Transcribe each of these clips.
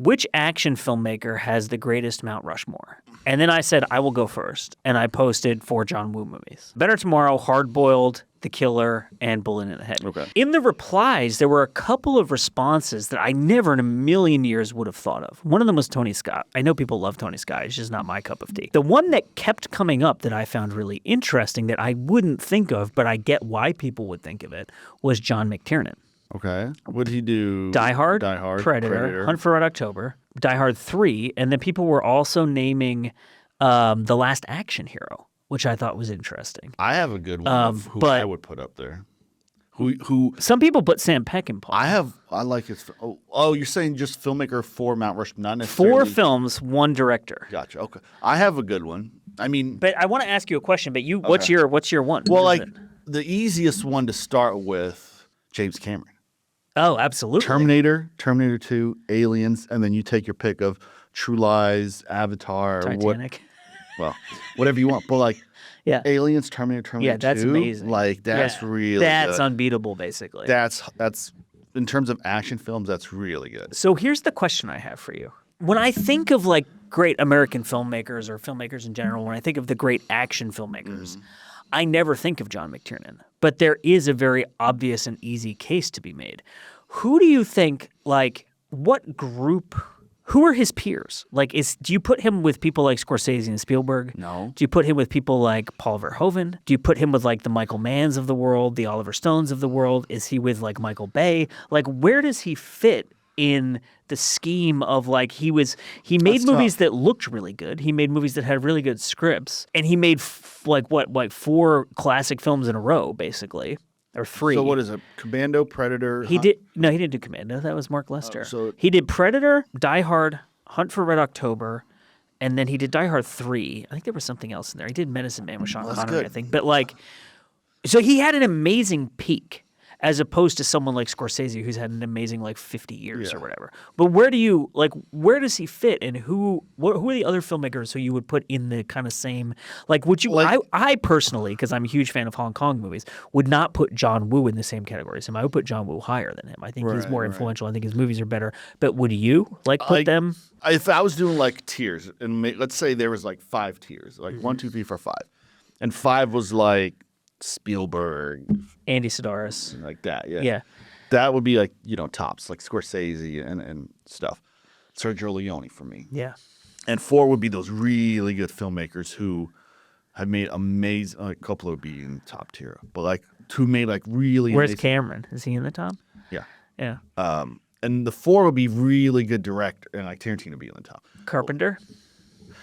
which action filmmaker has the greatest Mount Rushmore? And then I said, I will go first. And I posted 4 John Woo movies. Better Tomorrow, Hard Boiled, The Killer, and Bullet in the Head. Okay. In the replies, there were a couple of responses that I never in a million years would have thought of. One of them was Tony Scott. I know people love Tony Scott. It's just not my cup of tea. The one that kept coming up that I found really interesting that I wouldn't think of, but I get why people would think of it, was John McTiernan. Okay. What did he do? Die Hard, Predator. Hunt for Red October, Die Hard 3, and then people were also naming The Last Action Hero, which I thought was interesting. I have a good one of who I would put up there. Who? Some people put Sam Peckinpah. I like his. Oh, you're saying just filmmaker for Mount Rushmore, not necessarily 4 films, 1 director. Gotcha. Okay. I have a good one. I mean, but I want to ask you a question. But what's your one? Well, like the easiest one to start with, James Cameron. Oh, absolutely. Terminator 2, Aliens, and then you take your pick of True Lies, Avatar, Titanic. Whatever you want. But like, yeah, Aliens, Terminator 2. Yeah, that's amazing. Like that's really that's good. unbeatable, basically. That's in terms of action films, that's really good. So here's the question I have for you. When I think of like great American filmmakers or filmmakers in general, when I think of the great action filmmakers, I never think of John McTiernan. But there is a very obvious and easy case to be made. Who do you think, like, what group, who are his peers? Like, do you put him with people like Scorsese and Spielberg? No. Do you put him with people like Paul Verhoeven? Do you put him with, like, the Michael Manns of the world, the Oliver Stones of the world? Is he with, like, Michael Bay? Like, where does he fit in the scheme of, like, he made movies that looked really good. He made movies that had really good scripts. And he made, 4 classic films in a row, basically. Or 3. So what is it? Commando, Predator? He didn't do Commando. That was Mark Lester. He did Predator, Die Hard, Hunt for Red October, and then he did Die Hard 3. I think there was something else in there. He did Medicine Man with Sean Connery, I think. But like, so he had an amazing peak as opposed to someone like Scorsese who's had an amazing 50 years or whatever. But where does he fit, and who are the other filmmakers who you would put in the kind of same, would you, I personally, because I'm a huge fan of Hong Kong movies, would not put John Woo in the same category as him. I would put John Woo higher than him. I think he's more influential. I think his movies are better. But would you put them? If I was doing tiers, and let's say there was 5 tiers, 1, 2, 3, 4, 5, and 5 was Spielberg, Andy Sidaris, like that, yeah. That would be tops, Scorsese and stuff. Sergio Leone for me, yeah. And 4 would be those really good filmmakers who have made amazing. A couple would be in top tier, but who made really. Where's amazing. Cameron? Is he in the top? Yeah, yeah. And the 4 would be really good director, and Tarantino would be in the top. Carpenter.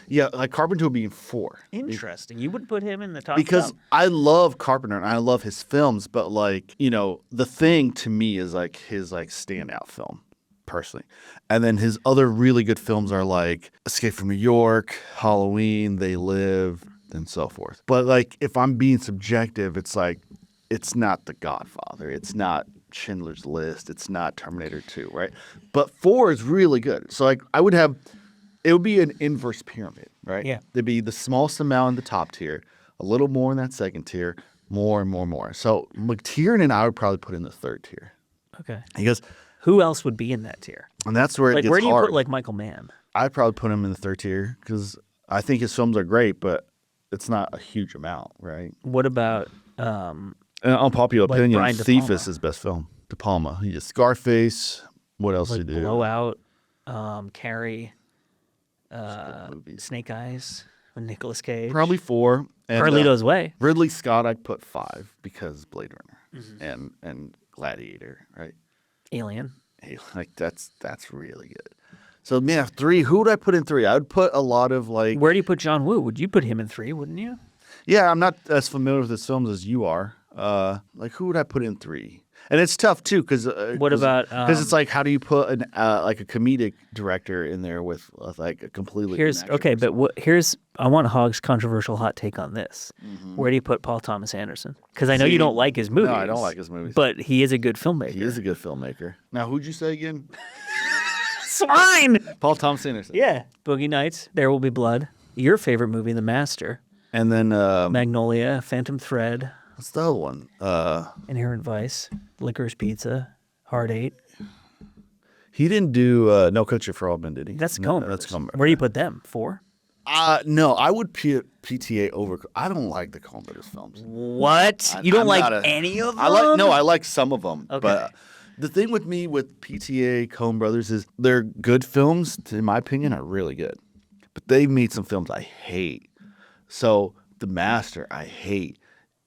Yeah, Carpenter would be in 4. Interesting. You would put him in the top because I love Carpenter and I love his films, but The Thing to me is his standout film, personally. And then his other really good films are Escape from New York, Halloween, They Live, and so forth. But if I'm being subjective, it's it's not The Godfather, it's not Schindler's List, it's not Terminator 2, right? But 4 is really good. So I would have. It would be an inverse pyramid, right? Yeah. There'd be the smallest amount in the top tier, a little more in that second tier, more and more and more. So McTiernan, I would probably put in the 3rd tier. Okay. Because who else would be in that tier? And that's where it gets hard. Where do you put Michael Mann? I'd probably put him in the 3rd tier because I think his films are great, but it's not a huge amount, right? What about an unpopular opinion, Brian Thief is his best film. De Palma. He did Scarface. What else did he do? Blowout, Carrie. Snake Eyes with Nicolas Cage. Probably 4. And, Carlito's Way. Ridley Scott, I'd put 5 because Blade Runner and Gladiator, right? Alien. That's really good. So 3. Who would I put in 3? I would put a lot of Where do you put John Woo? Would you put him in 3? Wouldn't you? Yeah, I'm not as familiar with his films as you are. Who would I put in 3? And it's tough too, because what about? Because it's how do you put an a comedic director in there with a completely? I want Hogg's controversial hot take on this. Mm-hmm. Where do you put Paul Thomas Anderson? Because I know you don't like his movies. No, I don't like his movies, but he is a good filmmaker. He is a good filmmaker. Now, who'd you say again? Swine. Paul Thomas Anderson. Yeah, Boogie Nights, There Will Be Blood. Your favorite movie, The Master. And then Magnolia, Phantom Thread. What's the other one? Inherent Vice, Licorice Pizza, Hard 8. He didn't do No Country for Old Men, did he? That's no, Coen Brothers. That's Coen Brothers. Where do you put them? 4? No, I would PTA over. I don't like the Coen Brothers films. What? You don't I'm like any of them? I like some of them. Okay. But the thing with me with PTA, Coen Brothers is they're good films, in my opinion, are really good. But they've made some films I hate. So The Master, I hate.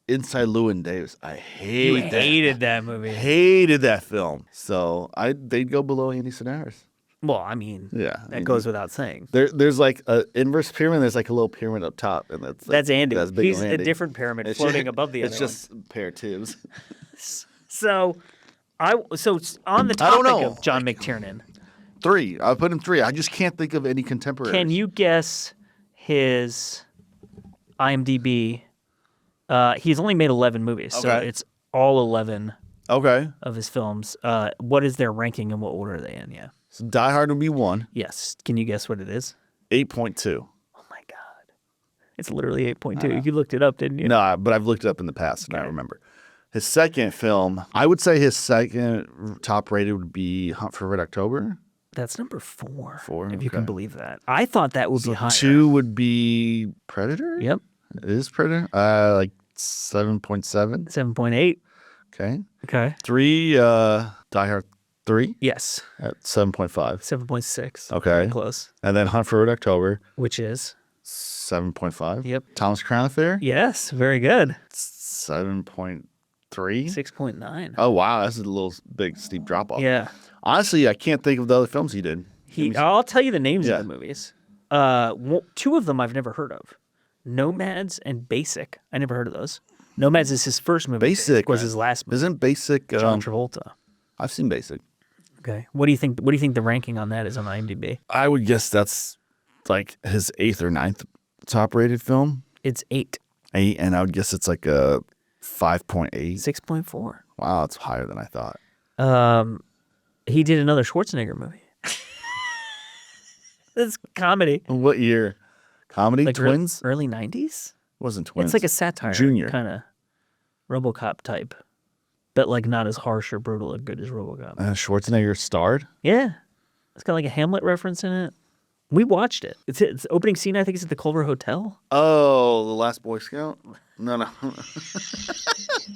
Inside Llewyn Davis, I hate. You hated that movie. Hated that film. So they'd go below Andy Sedaris. Well, I mean, that goes without saying. There's like an inverse pyramid. There's like a little pyramid up top, and that's Andy. That's big He's Andy. a different pyramid floating above the other. It's just a pair of tubes. So on the topic of John McTiernan, 3. I put him 3. I just can't think of any contemporaries. Can you guess his IMDb? He's only made 11 movies, so it's all 11 of his films. What is their ranking and what order are they in? Yeah. So Die Hard would be 1. Yes. Can you guess what it is? 8.2. Oh my God. It's literally 8.2. You looked it up, didn't you? No, but I've looked it up in the past and I remember. His second film, I would say his second top rated would be Hunt for Red October. That's number 4. 4, if you can believe that. I thought that would be higher. 2 would be Predator? Yep. It is Predator? Like 7.7. 7.8. Okay. 3, Die Hard 3? Yes. At 7.5. 7.6. Okay. Very close. And then Hunt for Red October. Which is? 7.5. Yep. Thomas Crown Affair? Yes. Very good. 7.3. 6.9. Oh, wow. That's a little big, steep drop off. Yeah. Honestly, I can't think of the other films he did. I'll tell you the names of the movies. 2 of them I've never heard of. Nomads and Basic. I never heard of those. Nomads is his first movie. Basic was his last movie. Isn't Basic John Travolta? I've seen Basic. Okay. What do you think? What do you think the ranking on that is on IMDb? I would guess that's like his 8th or 9th top rated film. It's 8. 8, and I would guess it's like a 5.8. 6.4. Wow, it's higher than I thought. He did another Schwarzenegger movie. It's comedy. What year? Comedy? Like Twins? Early 90s? Wasn't Twins. It's like a satire. Junior. Kind of RoboCop type. But like not as harsh or brutal or good as RoboCop. Schwarzenegger starred? Yeah. It's got like a Hamlet reference in it. We watched it. It's the opening scene, I think, is at the Culver Hotel. Oh, The Last Boy Scout? No.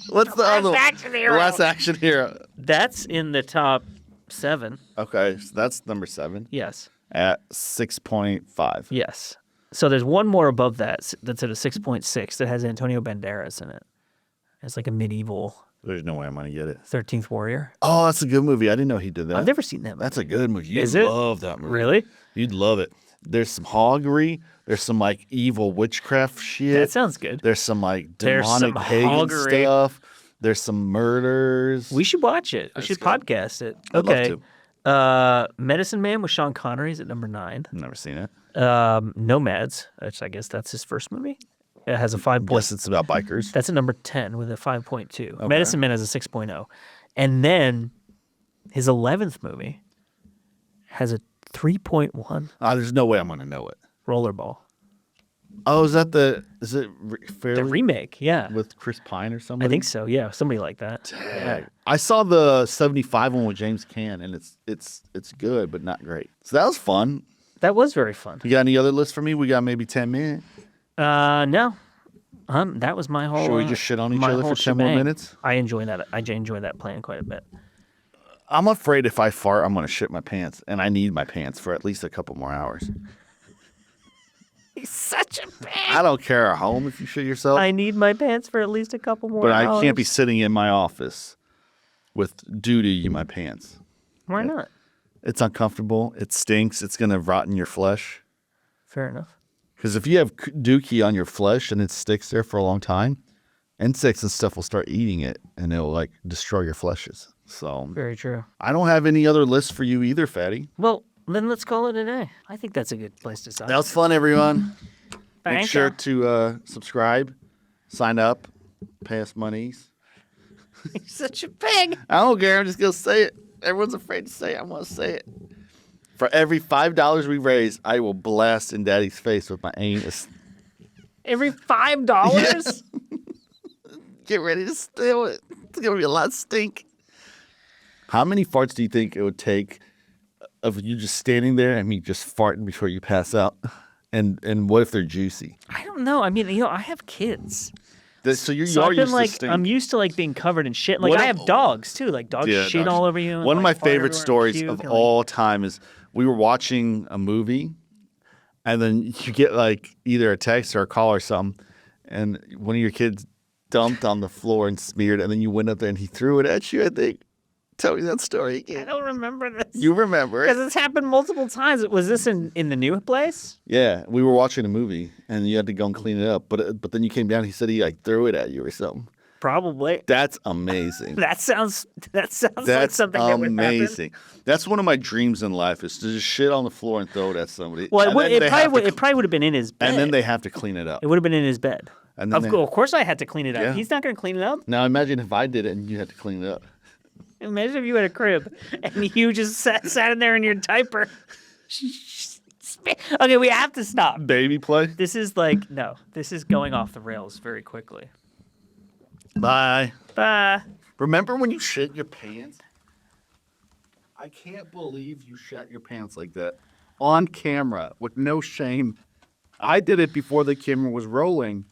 What's the other one? The Last Action Hero. That's in the top 7. Okay, so that's number 7. Yes. At 6.5. Yes. So there's one more above that that's at a 6.6 that has Antonio Banderas in it. It's like a medieval. There's no way I'm going to get it. 13th Warrior. Oh, that's a good movie. I didn't know he did that. I've never seen that movie. That's a good movie. Is it? You'd love that movie. Really? You'd love it. There's some hoggery. There's some like evil witchcraft shit. That sounds good. There's some like demonic pagan hoggery stuff. There's some murders. We should watch it. We should podcast it. I'd love to. Medicine Man with Sean Connery is at number 9. Never seen it. Nomads, which I guess that's his first movie. It has a 5. Yes, it's about bikers. That's at number 10 with a 5.2. Okay. Medicine Man has a 6.0. And then his 11th movie has a 3.1. There's no way I'm going to know it. Rollerball. Oh, is it fairly? The remake, yeah. With Chris Pine or somebody? I think so, yeah. Somebody like that. Yeah. I saw the 75 one with James Caan, and it's good, but not great. So that was fun. That was very fun. You got any other lists for me? We got maybe 10 minutes. No. That was my whole. Should we just shit on each other for 10 more minutes? I enjoy that. I enjoy that plan quite a bit. I'm afraid if I fart, I'm going to shit my pants, and I need my pants for at least a couple more hours. He's such a pig. I don't care at home if you shit yourself. I need my pants for at least a couple more hours. But I can't be sitting in my office with doo-doo in my pants. Why not? It's uncomfortable. It stinks. It's going to rot in your flesh. Fair enough. Because if you have dookie on your flesh and it sticks there for a long time, insects and stuff will start eating it and it'll like destroy your fleshes. So very true. I don't have any other lists for you either, Fatty. Well, then let's call it a day. I think that's a good place to stop. That was fun, everyone. Make sure you. to subscribe, sign up, pay us monies. You're such a pig. I don't care. I'm just going to say it. Everyone's afraid to say it. I'm going to say it. For every $5 we raise, I will blast in Daddy's face with my anus. Every $5? Yes. Get ready to steal it. It's going to be a lot of stink. How many farts do you think it would take of you just standing there and me just farting before you pass out? And what if they're juicy? I don't know. I mean, I have kids. So you are I've been used to stink. I'm used to like being covered in shit. Like I have dogs too. Like dogs shit all over you. And, one of like, my favorite stories of all time is we were watching a movie, and then you get like either a text or a call or something, and one of your kids dumped on the floor and smeared, and then you went up there and he threw it at you. I think. Tell me that story again. I don't remember this. You remember it? Because it's happened multiple times. Was this in the new place? Yeah, we were watching a movie, and you had to go and clean it up. But then you came down. He said he like threw it at you or something. Probably. That's amazing. That sounds like something that would happen. That's one of my dreams in life is to just shit on the floor and throw it at somebody. Well, it probably would have been in his bed. And then they have to clean it up. It would have been in his bed. And of course I had to clean it up. Yeah. He's not going to clean it up. Now imagine if I did it and you had to clean it up. Imagine if you had a crib and you just sat in there in your diaper. Okay, we have to stop. Baby play? This is going off the rails very quickly. Bye. Bye. Remember when you shit your pants? I can't believe you shat your pants like that. On camera, with no shame. I did it before the camera was rolling.